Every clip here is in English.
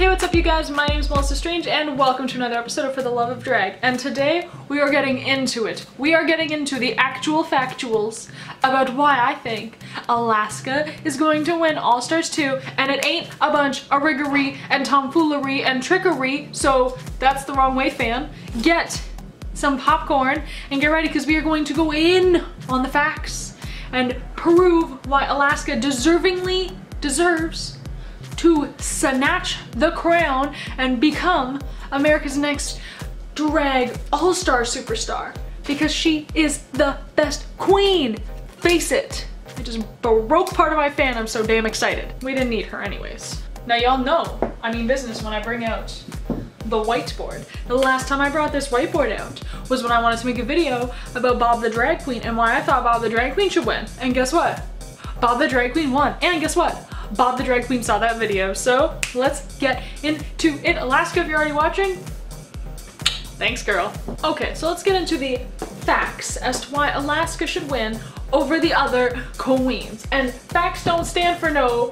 Hey, what's up you guys? My name is Melissa Strange and welcome to another episode of For the Love of Drag. And today we are getting into it. We are getting into the actual factuals about why I think Alaska is going to win All Stars 2, and it ain't a bunch of riggery and tomfoolery and trickery, so that's the wrong way, fan. Get some popcorn and get ready because we are going to go in on the facts and prove why Alaska deservingly deserves to snatch the crown and become America's next drag all-star superstar, because she is the best queen. Face it. I just broke part of my fan. I'm so damn excited. We didn't need her anyways. Now y'all know I mean business when I bring out the whiteboard. The last time I brought this whiteboard out was when I wanted to make a video about Bob the Drag Queen and why I thought Bob the Drag Queen should win. And guess what? Bob the Drag Queen won. And guess what? Bob the Drag Queen saw that video. So let's get into it. Alaska, if you're already watching, thanks girl. Okay, so let's get into the facts as to why Alaska should win over the other queens. And facts don't stand for no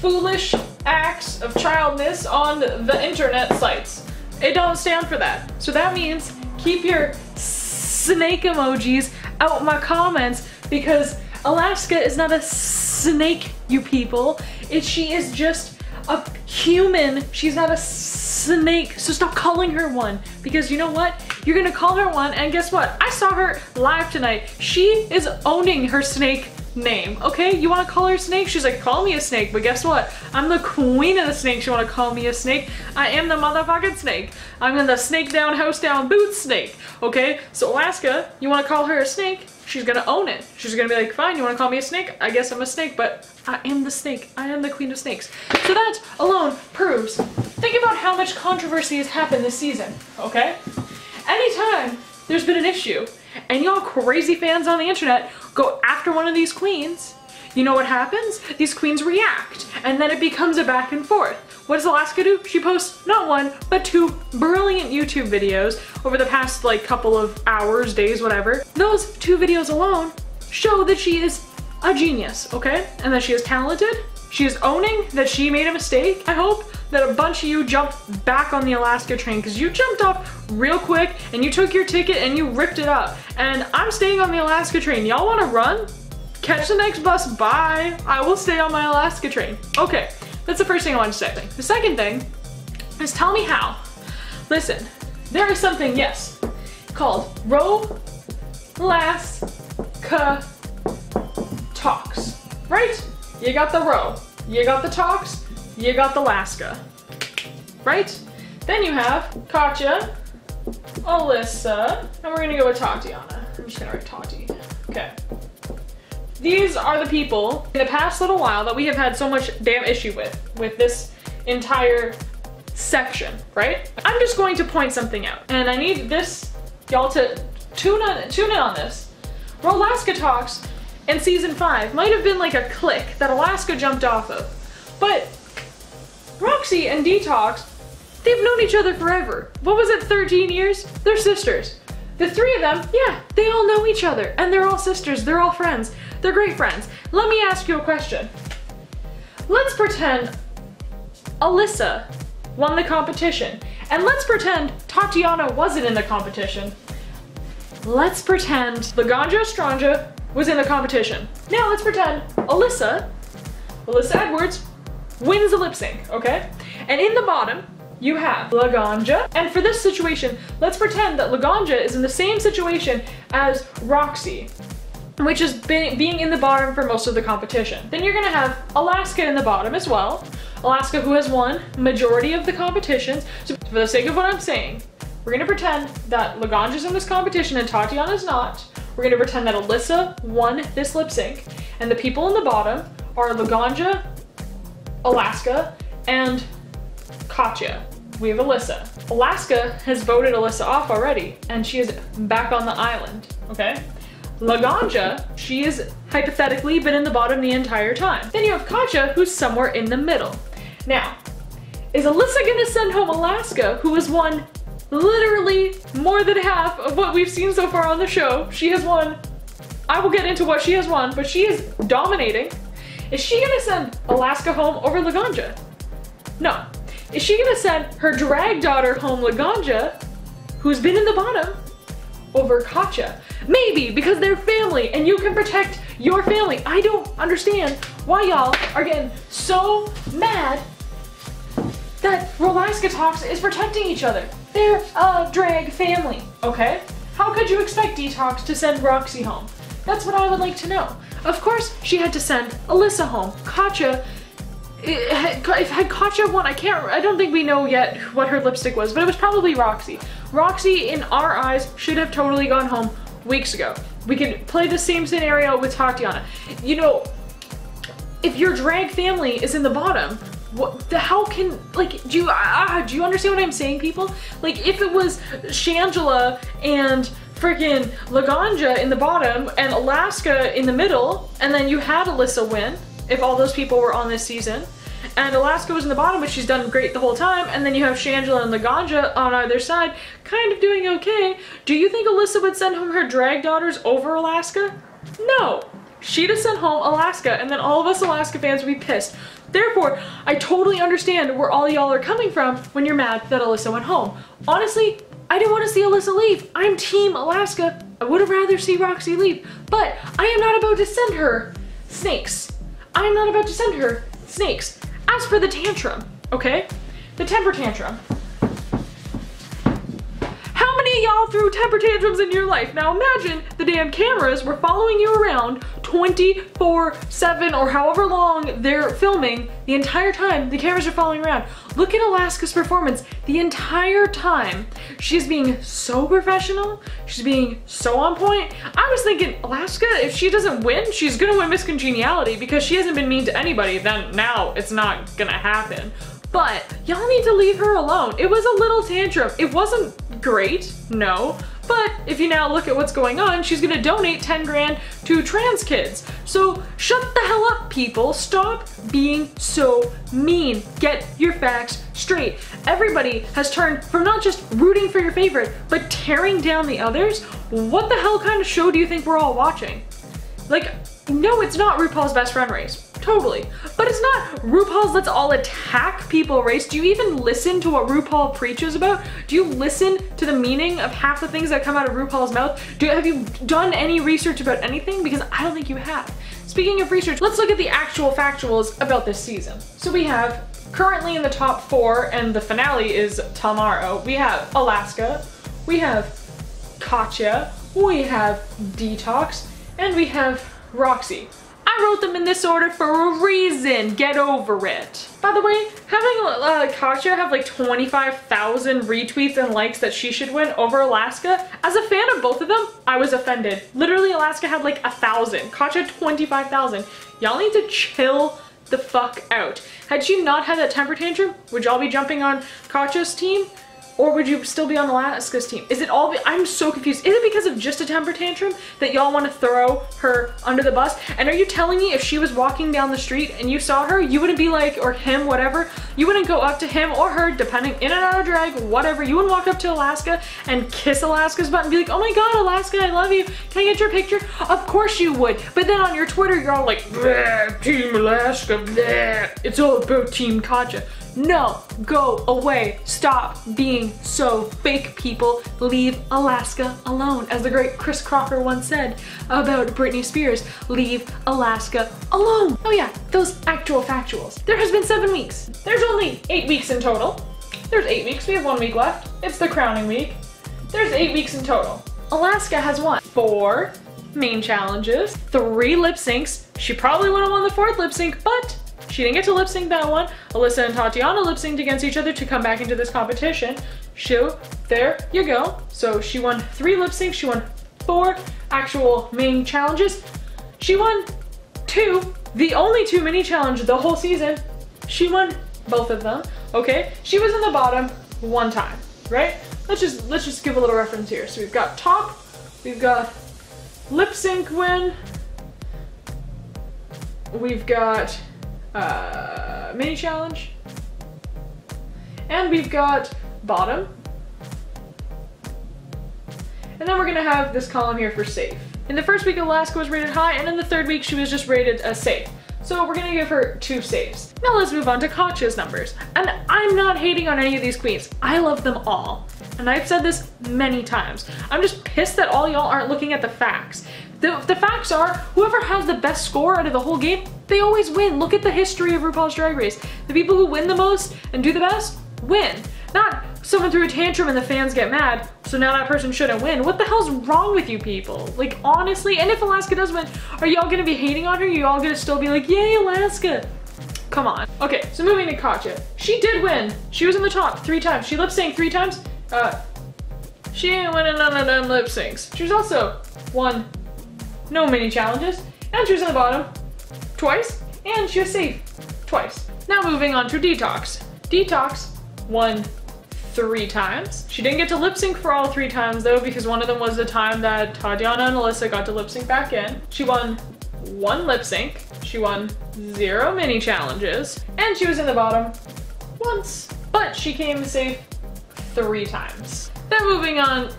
foolish acts of childness on the internet sites. It don't stand for that. So that means keep your snake emojis out my comments, because Alaska is not a snake, you people. She is just a human. She's not a snake, so stop calling her one, because you know what? You're gonna call her one, and guess what? I saw her live tonight. She is owning her snake name, okay? You wanna call her a snake? She's like, call me a snake, but guess what? I'm the queen of the snakes. You wanna call me a snake? I am the motherfucking snake. I'm the snake down, house down, boots snake, okay? So Alaska, you wanna call her a snake? She's gonna own it. She's gonna be like, fine, you wanna call me a snake? I guess I'm a snake, but I am the snake. I am the queen of snakes. So that alone proves, think about how much controversy has happened this season, okay? Anytime there's been an issue and y'all crazy fans on the internet go after one of these queens, you know what happens? These queens react, and then it becomes a back and forth. What does Alaska do? She posts not one, but 2 brilliant YouTube videos over the past like couple of hours, days, whatever. Those 2 videos alone show that she is a genius, okay? And that she is talented. She is owning that she made a mistake. I hope that a bunch of you jumped back on the Alaska train, because you jumped off real quick and you took your ticket and you ripped it up. And I'm staying on the Alaska train. Y'all wanna run? Catch the next bus, bye. I will stay on my Alaska train. Okay, that's the first thing I wanted to say. The second thing is tell me how. Listen, there is something, yes, called Rupaul'S talks, right? You got the Ro, you got the talks, you got the Alaska, right? Then you have Katya, Alyssa, and we're gonna go with Tatiana. I'm just gonna write Tati. Okay. These are the people in the past little while that we have had so much damn issue with this entire section, right? I'm just going to point something out, and I need this, y'all to tune in on this. Alaska talks in season 5 might have been like a clique that Alaska jumped off of, but Roxxxy and Detox, they've known each other forever. What was it, 13 years? They're sisters. The 3 of them, yeah, they all know each other, and they're all sisters, they're all friends. They're great friends. Let me ask you a question. Let's pretend Alyssa won the competition, and let's pretend Tatiana wasn't in the competition. Let's pretend Laganja Stranja was in the competition. Now let's pretend Alyssa Edwards, wins the lip sync, okay? And in the bottom, you have Laganja, and for this situation, let's pretend that Laganja is in the same situation as Roxxxy, which is being in the bottom for most of the competition. Then you're gonna have Alaska in the bottom as well. Alaska, who has won majority of the competitions. So for the sake of what I'm saying, we're gonna pretend that Laganja's in this competition and Tatiana's not. We're gonna pretend that Alyssa won this lip sync, and the people in the bottom are Laganja, Alaska, and Katya. We have Alyssa. Alaska has voted Alyssa off already, and she is back on the island, okay? Laganja, she has hypothetically been in the bottom the entire time. Then you have Katya, who's somewhere in the middle. Now, is Alyssa gonna send home Alaska, who has won literally more than half of what we've seen so far on the show? She has won, I will get into what she has won, but she is dominating. Is she gonna send Alaska home over Laganja? No. Is she gonna send her drag daughter home, Laganja, who's been in the bottom, over Katya? Maybe, because they're family and you can protect your family. I don't understand why y'all are getting so mad that Rupaul'S Detox is protecting each other. They're a drag family, okay? How could you expect Detox to send Roxxxy home? That's what I would like to know. Of course, she had to send Alyssa home. Katya, had Katya won, I don't think we know yet what her lipstick was, but it was probably Roxxxy. Roxxxy, in our eyes, should have totally gone home weeks ago. We could play the same scenario with Tatiana. You know, if your drag family is in the bottom, how can, like, do you understand what I'm saying, people? Like, if it was Shangela and freaking Laganja in the bottom and Alaska in the middle, and then you had Alyssa win, if all those people were on this season, and Alaska was in the bottom, but she's done great the whole time, and then you have Shangela and Laganja on either side, kind of doing okay, do you think Alyssa would send home her drag daughters over Alaska? No. She'd have sent home Alaska, and then all of us Alaska fans would be pissed. Therefore, I totally understand where all y'all are coming from when you're mad that Alyssa went home. Honestly, I didn't want to see Alyssa leave. I'm Team Alaska. I would have rather see Roxxxy leave, but I am not about to send her snakes. I am not about to send her snakes. As for the tantrum, okay? The temper tantrum. How many of y'all threw temper tantrums in your life? Now imagine the damn cameras were following you around 24/7 or however long they're filming. The entire time the cameras are following around. Look at Alaska's performance the entire time. She's being so professional. She's being so on point. I was thinking, Alaska, if she doesn't win, she's gonna win Miss Congeniality because she hasn't been mean to anybody. Then now it's not gonna happen. But y'all need to leave her alone. It was a little tantrum. It wasn't great, no. But if you now look at what's going on, she's gonna donate 10 grand to trans kids. So shut the hell up, people. Stop being so mean. Get your facts straight. Everybody has turned from not just rooting for your favorite, but tearing down the others. What the hell kind of show do you think we're all watching? Like, no, it's not RuPaul's Best Friend race. Totally. But it's not RuPaul's Let's All Attack People race. Do you even listen to what RuPaul preaches about? Do you listen to the meaning of half the things that come out of RuPaul's mouth? Have you done any research about anything? Because I don't think you have. Speaking of research, let's look at the actual factuals about this season. So we have currently in the top 4, and the finale is tomorrow. We have Alaska, we have Katya, we have Detox, and we have Roxxxy. I wrote them in this order for a reason. Get over it. By the way, having Katya have like 25,000 retweets and likes that she should win over Alaska, as a fan of both of them, I was offended. Literally, Alaska had like 1,000. Katya 25,000. Y'all need to chill the fuck out. Had she not had that temper tantrum, would y'all be jumping on Katya's team? Or would you still be on Alaska's team? Is it all, I'm so confused. Is it because of just a temper tantrum that y'all want to throw her under the bus? And are you telling me if she was walking down the street and you saw her, you wouldn't be like, or him, whatever, you wouldn't go up to him or her, depending, in and out of drag, whatever, you wouldn't walk up to Alaska and kiss Alaska's butt and be like, oh my god, Alaska, I love you. Can I get your picture? Of course you would. But then on your Twitter, you're all like, Team Alaska, bleh. It's all about Team Katya. No, go away. Stop being so fake, people. Leave Alaska alone. As the great Chris Crocker once said about Britney Spears, leave Alaska alone. Oh yeah, those actual factuals. There has been 7 weeks. There's only 8 weeks in total. There's 8 weeks, we have 1 week left. It's the crowning week. There's 8 weeks in total. Alaska has won 4 main challenges, 3 lip syncs. She probably would have won the 4th lip sync, but she didn't get to lip sync that one. Alyssa and Tatiana lip synced against each other to come back into this competition. There you go. So she won 3 lip syncs, she won 4 actual main challenges. She won 2, the only 2 mini challenges the whole season. She won both of them, okay? She was in the bottom 1 time, right? Let's just give a little reference here. So we've got top, we've got lip sync win, we've got mini challenge, and we've got bottom, and then we're gonna have this column here for safe. In the first week, Alaska was rated high, and in the 3rd week she was just rated as safe. So we're gonna give her 2 safes. Now let's move on to Katya's numbers. And I'm not hating on any of these queens. I love them all. And I've said this many times. I'm just pissed that all y'all aren't looking at the facts. The facts are, whoever has the best score out of the whole game, they always win. Look at the history of RuPaul's Drag Race. The people who win the most and do the best, win. Not someone threw a tantrum and the fans get mad, so now that person shouldn't win. What the hell's wrong with you people? Like, honestly, and if Alaska does win, are y'all gonna be hating on her? You all gonna still be like, yay, Alaska? Come on. Okay, so moving to Katya. She did win. She was in the top 3 times. She lip-synced 3 times. She ain't winning none of them lip syncs. She was also won no mini challenges, and she was in the bottom twice, and she was safe twice. Now moving on to Detox. Detox won 3 times. She didn't get to lip sync for all 3 times though, because one of them was the time that Tatiana and Alyssa got to lip sync back in. She won 1 lip sync. She won 0 mini challenges, and she was in the bottom once, but she came safe 3 times. Then moving on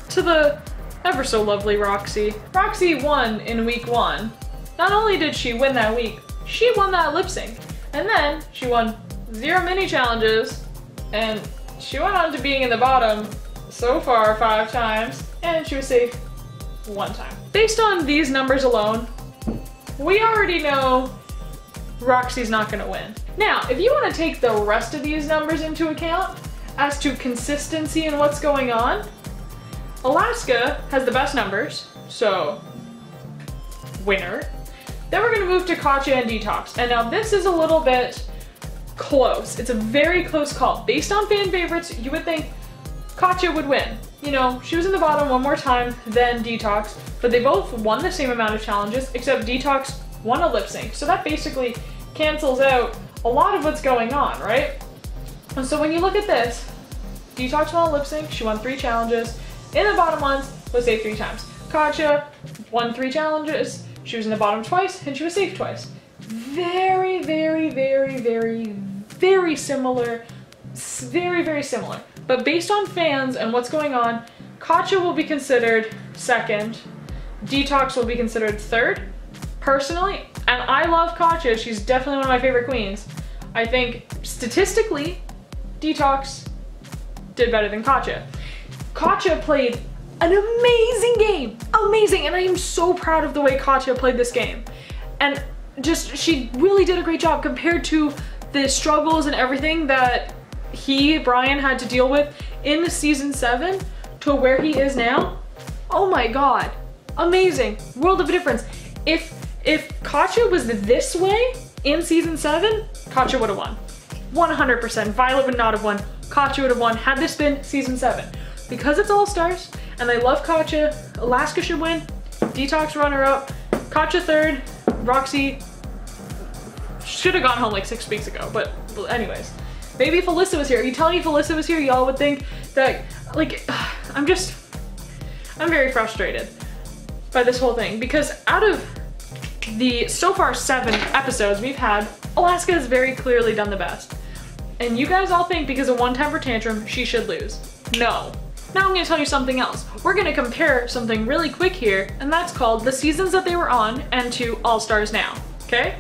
to the ever so lovely Roxxxy. Roxxxy won in week 1. Not only did she win that week, she won that lip sync. And then she won 0 mini challenges, and she went on to being in the bottom so far 5 times, and she was safe 1 time. Based on these numbers alone, we already know Roxxxy's not gonna win. Now, if you wanna take the rest of these numbers into account, as to consistency and what's going on, Alaska has the best numbers, so winner. Then we're gonna move to Katya and Detox. And now this is a little bit close. It's a very close call. Based on fan favorites, you would think Katya would win. You know, she was in the bottom 1 more time than Detox, but they both won the same amount of challenges, except Detox won a lip sync. So that basically cancels out a lot of what's going on, right? And so when you look at this, Detox won a lip sync, she won 3 challenges. In the bottom ones, was safe 3 times. Katya won 3 challenges, she was in the bottom twice, and she was safe twice. Very, very, very, very, very similar. Very, very similar. But based on fans and what's going on, Katya will be considered 2nd, Detox will be considered 3rd. Personally, and I love Katya, she's definitely one of my favorite queens. I think statistically, Detox did better than Katya. Katya played an amazing game, amazing, and I am so proud of the way Katya played this game. And just, she really did a great job compared to the struggles and everything that Brian had to deal with in season 7 to where he is now. Oh my god, amazing, world of a difference. If Katya was this way in season 7, Katya would have won. 100%. Violet would not have won. Katya would have won had this been season 7. Because it's All Stars, and I love Katya, Alaska should win, Detox runner-up, Katya 3rd, Roxxxy should have gone home like 6 weeks ago, but anyways. Maybe if Alyssa was here, are you telling me if Alyssa was here, y'all would think that, like, I'm very frustrated by this whole thing, because out of the so far 7 episodes we've had, Alaska has very clearly done the best. And you guys all think because of 1 temper tantrum, she should lose. No. Now I'm gonna tell you something else. We're gonna compare something really quick here, and that's called the seasons that they were on and to All Stars now, okay?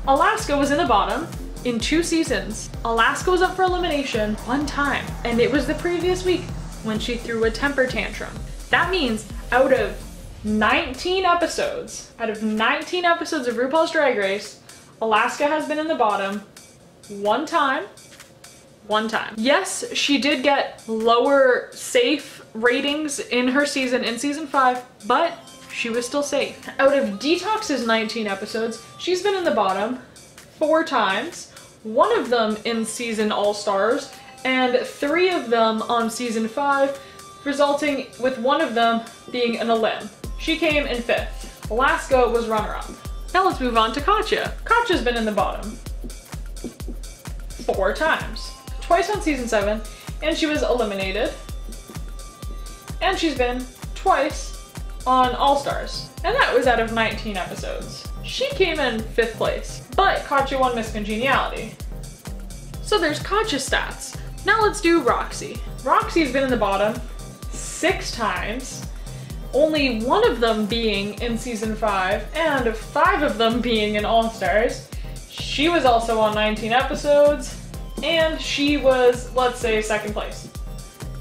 Alaska was in the bottom in 2 seasons. Alaska was up for elimination 1 time, and it was the previous week when she threw a temper tantrum. That means out of 19 episodes of RuPaul's Drag Race, Alaska has been in the bottom 1 time. Yes, she did get lower safe ratings in her season, in season 5, but she was still safe. Out of Detox's 19 episodes, she's been in the bottom 4 times, 1 of them in season All Stars, and 3 of them on season 5, resulting with 1 of them being an elim. She came in 5th. Alaska was runner-up. Now let's move on to Katya. Katya's been in the bottom 4 times. Twice on season 7, and she was eliminated. And she's been twice on All Stars, and that was out of 19 episodes. She came in 5th place, but Katya won Miss Congeniality. So there's Katya stats. Now let's do Roxxxy. Roxxxy's been in the bottom 6 times. only one of them being in season 5 and 5 of them being in All-Stars. She was also on 19 episodes and she was, let's say, second place.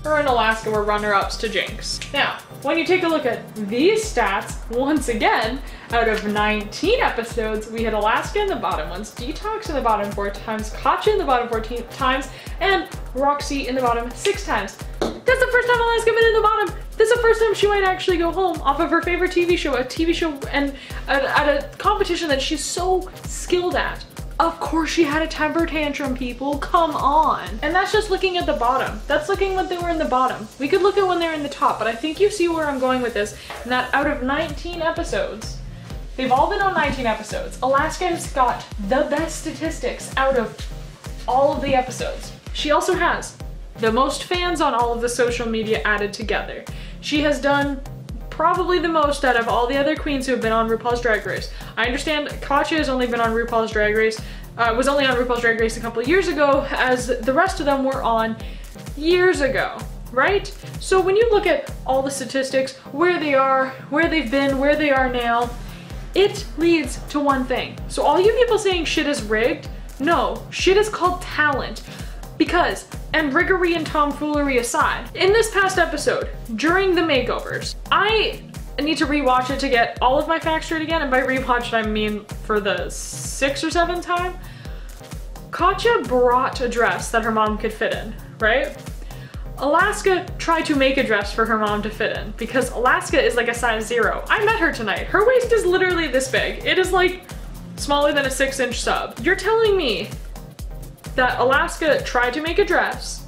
Her and Alaska were runner-ups to Jinx. Now, when you take a look at these stats, once again, out of 19 episodes, we had Alaska in the bottom ones, Detox in the bottom 4 times, Katya in the bottom 14 times, and Roxxxy in the bottom 6 times. That's the first time Alaska been in the bottom. This is the first time she might actually go home off of her favorite TV show, and at a competition that she's so skilled at. Of course she had a temper tantrum, people, come on. And that's just looking at the bottom. That's looking when they were in the bottom. We could look at when they're in the top, but I think you see where I'm going with this, and that out of 19 episodes, they've all been on 19 episodes. Alaska has got the best statistics out of all of the episodes. She also has the most fans on all of the social media added together. She has done probably the most out of all the other queens who have been on RuPaul's Drag Race. I understand Katya has only been on RuPaul's Drag Race, was only on RuPaul's Drag Race a couple of years ago, as the rest of them were on years ago, right? So when you look at all the statistics, where they are, where they've been, where they are now, it leads to one thing. So all you people saying shit is rigged, no, shit is called talent. Because, and riggery and tomfoolery aside, in this past episode, during the makeovers, I need to rewatch it to get all of my facts straight again, and by rewatch I mean for the 6th or 7th time. Katya brought a dress that her mom could fit in, right? Alaska tried to make a dress for her mom to fit in, because Alaska is like a size 0. I met her tonight. Her waist is literally this big. It is like smaller than a 6-inch sub. You're telling me that Alaska tried to make a dress,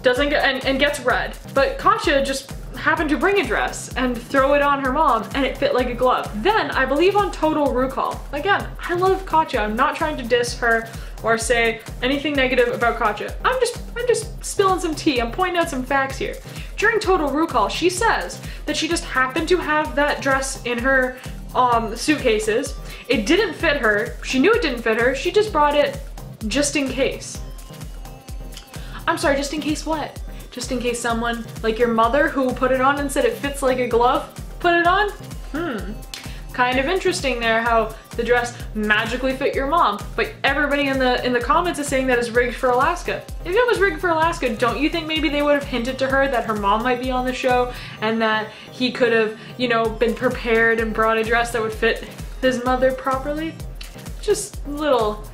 doesn't get, and gets red, but Katya just happened to bring a dress and throw it on her mom and it fit like a glove. Then I believe on Total Recall, again, I love Katya, I'm not trying to diss her or say anything negative about Katya. I'm just spilling some tea, I'm pointing out some facts here. During Total Recall, she says that she just happened to have that dress in her suitcases. It didn't fit her, she knew it didn't fit her, she just brought it just in case. I'm sorry, just in case what? Just in case someone, like your mother who put it on and said it fits like a glove, put it on? Kind of interesting there how the dress magically fit your mom, but everybody in the comments is saying that it's rigged for Alaska. If it was rigged for Alaska, don't you think maybe they would have hinted to her that her mom might be on the show and that he could have, you know, been prepared and brought a dress that would fit his mother properly? Just little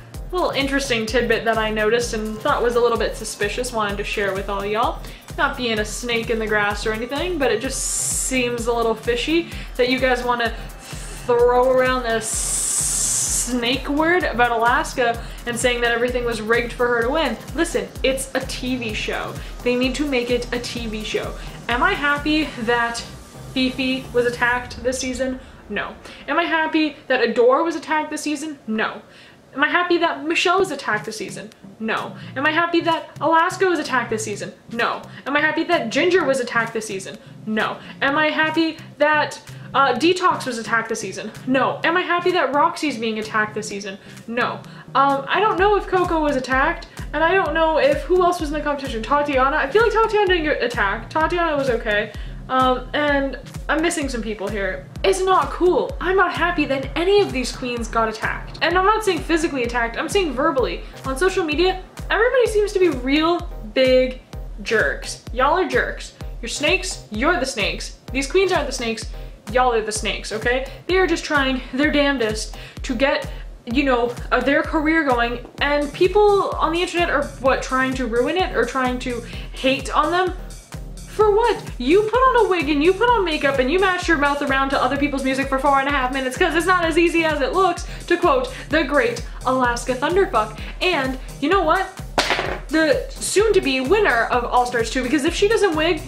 interesting tidbit that I noticed and thought was a little bit suspicious, wanted to share with all y'all. Not being a snake in the grass or anything, but it just seems a little fishy that you guys want to throw around this snake word about Alaska and saying that everything was rigged for her to win. Listen, it's a TV show. They need to make it a TV show. Am I happy that Fifi was attacked this season? No. Am I happy that Adore was attacked this season? No. Am I happy that Michelle was attacked this season? No. Am I happy that Alaska was attacked this season? No. Am I happy that Ginger was attacked this season? No. Am I happy that Detox was attacked this season? No. Am I happy that Roxxxy's being attacked this season? No. I don't know if Coco was attacked, and I don't know if who else was in the competition. Tatiana? I feel like Tatiana didn't get attacked. Tatiana was okay. And I'm missing some people here. It's not cool. I'm not happy that any of these queens got attacked. And I'm not saying physically attacked, I'm saying verbally. On social media, everybody seems to be real big jerks. Y'all are jerks. You're snakes, you're the snakes. These queens aren't the snakes, y'all are the snakes, okay? They are just trying their damnedest to get, you know, their career going, and people on the internet are, what, trying to ruin it or trying to hate on them? For what? You put on a wig and you put on makeup and you mash your mouth around to other people's music for 4.5 minutes because it's not as easy as it looks, to quote the great Alaska Thunderfuck. And you know what? The soon-to-be winner of All-Stars 2, because if she doesn't win,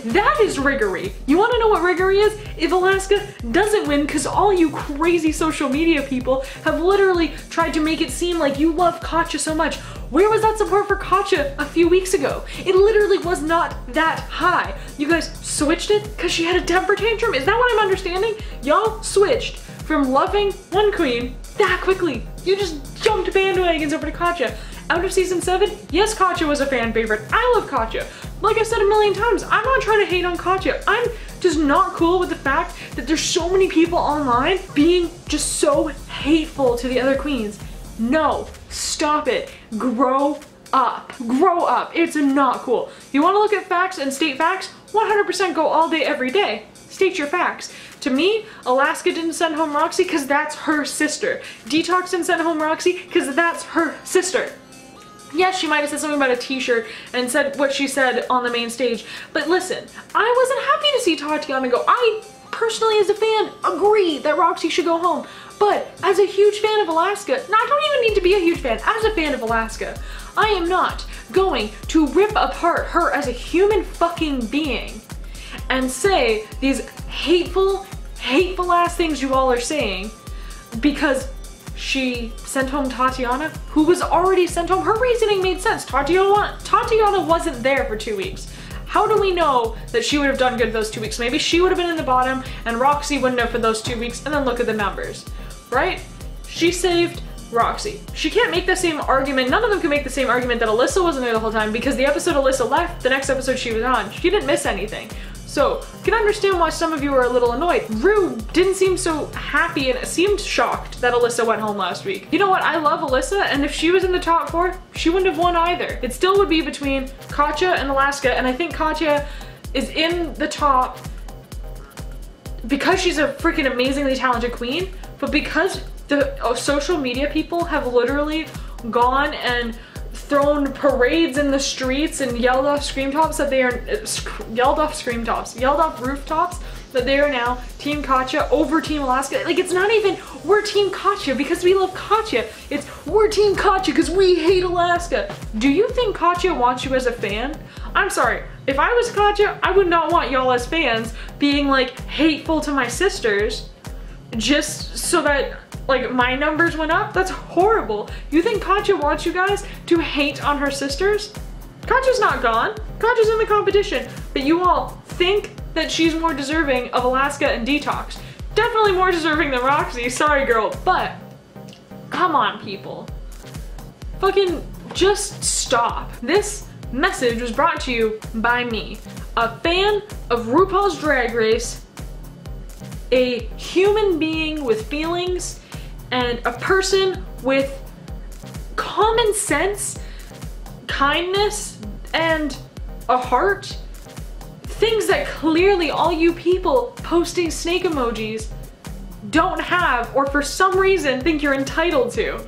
that is riggery. You want to know what riggery is? If Alaska doesn't win, because all you crazy social media people have literally tried to make it seem like you love Katya so much. Where was that support for Katya a few weeks ago? It literally was not that high. You guys switched it because she had a temper tantrum? Is that what I'm understanding? Y'all switched from loving one queen that quickly. You just jumped bandwagons over to Katya. Out of season 7, yes, Katya was a fan favorite. I love Katya. Like I said a million times, I'm not trying to hate on Katya. I'm just not cool with the fact that there's so many people online being just so hateful to the other queens. No, stop it. Grow up. Grow up. It's not cool. You want to look at facts and state facts? 100% go all day, every day. State your facts. To me, Alaska didn't send home Roxxxy because that's her sister. Detox didn't send home Roxxxy because that's her sister. Yes, she might have said something about a t-shirt and said what she said on the main stage, but listen, I wasn't happy to see Tatiana go. I personally, as a fan, agree that Roxxxy should go home, but as a huge fan of Alaska, no, I don't even need to be a huge fan, as a fan of Alaska, I am not going to rip apart her as a human fucking being and say these hateful ass things you all are saying because she sent home Tatiana, who was already sent home. Her reasoning made sense. Tatiana wasn't there for 2 weeks. How do we know that she would have done good those 2 weeks? Maybe she would have been in the bottom and Roxxxy wouldn't have for those 2 weeks, and then look at the numbers, right? She saved Roxxxy. She can't make the same argument. None of them can make the same argument that Alyssa wasn't there the whole time, because the episode Alyssa left, the next episode she was on, she didn't miss anything. So, you can understand why some of you are a little annoyed. Rue didn't seem so happy and seemed shocked that Alyssa went home last week. You know what? I love Alyssa, and if she was in the top 4, she wouldn't have won either. It still would be between Katya and Alaska, and I think Katya is in the top because she's a freaking amazingly talented queen, but because the social media people have literally gone and thrown parades in the streets and yelled off rooftops that they are now Team Katya over Team Alaska. Like, it's not even we're Team Katya because we love Katya. It's we're Team Katya because we hate Alaska. Do you think Katya wants you as a fan? I'm sorry. If I was Katya, I would not want y'all as fans being like hateful to my sisters just so that like my numbers went up. That's horrible. You think Katya wants you guys to hate on her sisters? Katya's not gone. Katya's in the competition, but you all think that she's more deserving of Alaska and Detox. Definitely more deserving than Roxxxy, sorry girl, but come on people. Fucking just stop. This message was brought to you by me, a fan of RuPaul's Drag Race, a human being with feelings, and a person with common sense, kindness, and a heart. Things that clearly all you people posting snake emojis don't have, or for some reason think you're entitled to.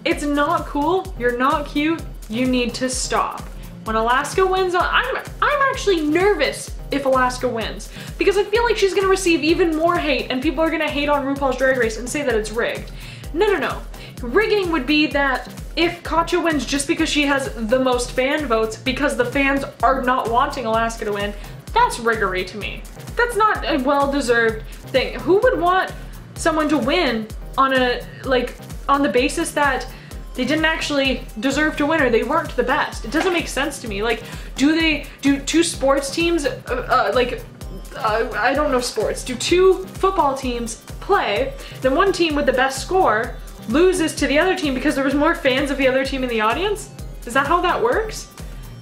It's not cool, you're not cute, you need to stop. When Alaska wins, I'm actually nervous if Alaska wins, because I feel like she's gonna receive even more hate and people are gonna hate on RuPaul's Drag Race and say that it's rigged. No. Rigging would be that if Katya wins just because she has the most fan votes because the fans are not wanting Alaska to win, that's riggery to me. That's not a well-deserved thing. Who would want someone to win on the basis that they didn't actually deserve to win or they weren't the best? It doesn't make sense to me. Like, do two sports teams, I don't know sports, do two football teams play, then one team with the best score loses to the other team because there was more fans of the other team in the audience? Is that how that works?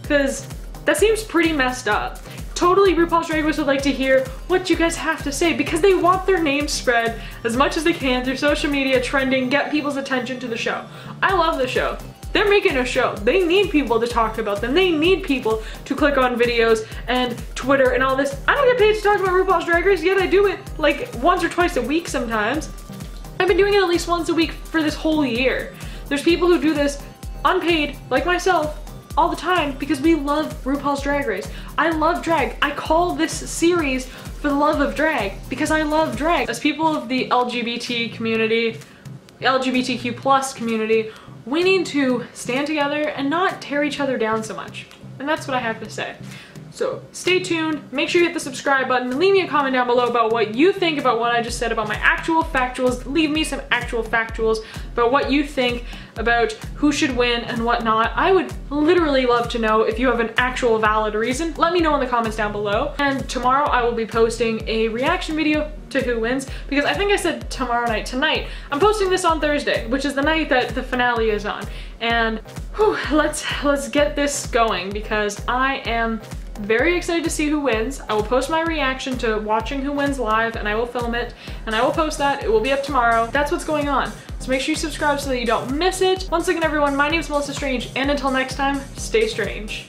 Because that seems pretty messed up. Totally, RuPaul's Drag Race would like to hear what you guys have to say because they want their names spread as much as they can through social media, trending, get people's attention to the show. I love the show. They're making a show. They need people to talk about them. They need people to click on videos and Twitter and all this. I don't get paid to talk about RuPaul's Drag Race, yet I do it like once or twice a week sometimes. I've been doing it at least once a week for this whole year. There's people who do this unpaid, like myself, all the time because we love RuPaul's Drag Race. I love drag. I call this series for the love of drag because I love drag. As people of the LGBT community, LGBTQ+ community, we need to stand together and not tear each other down so much. And that's what I have to say. So stay tuned, make sure you hit the subscribe button, and leave me a comment down below about what you think about what I just said about my actual factuals. Leave me some actual factuals about what you think about who should win and whatnot. I would literally love to know if you have an actual valid reason. Let me know in the comments down below. And tomorrow I will be posting a reaction video to who wins, because I think I said tomorrow night. Tonight. I'm posting this on Thursday, which is the night that the finale is on. And whew, let's get this going because I am Very excited to see who wins. I will post my reaction to watching who wins live, and I will film it, and I will post that. It will be up tomorrow. That's what's going on. So make sure you subscribe so that you don't miss it. Once again, everyone, my name is Melissa Strange, and until next time, stay strange.